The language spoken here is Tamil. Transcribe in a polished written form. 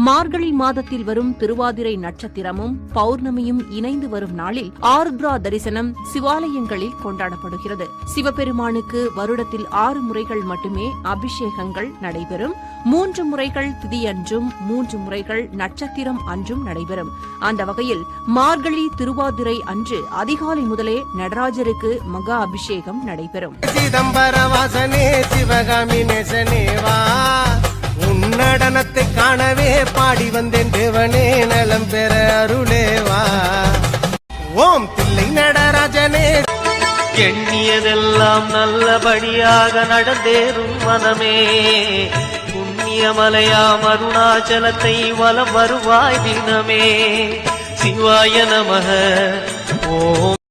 மார்கழி மாதத்தில் வரும் திருவாதிரை நட்சத்திரமும் பௌர்ணமியும் இணைந்து வரும் நாளில் ஆருத்ரா தரிசனம் சிவாலயங்களில் கொண்டாடப்படுகிறது. சிவபெருமானுக்கு வருடத்தில் 6 முறைகள் மட்டுமே அபிஷேகங்கள் நடைபெறும். 3 முறைகள் திதியன்றும் 3 முறைகள் நட்சத்திரம் அன்றும் நடைபெறும். அந்த வகையில் மார்கழி திருவாதிரை அன்று அதிகாலை முதலே நடராஜருக்கு மகா அபிஷேகம் நடைபெறும். சிதம்பரவாசனே சிவகாமி நேசனேவா, உன்னடனத்தை காணவே பாடி வந்தேன் தேவனே, நலம் பெற அருளேவா. ஓம் தில்லை நடராஜனே. எண்ணியதெல்லாம் நல்லபடியாக நடந்தேறும் மனமே, புண்ணியமலையாம் அருணாச்சலத்தை வலம் வருவாய் தினமே. சிவாய நமக. ஓம்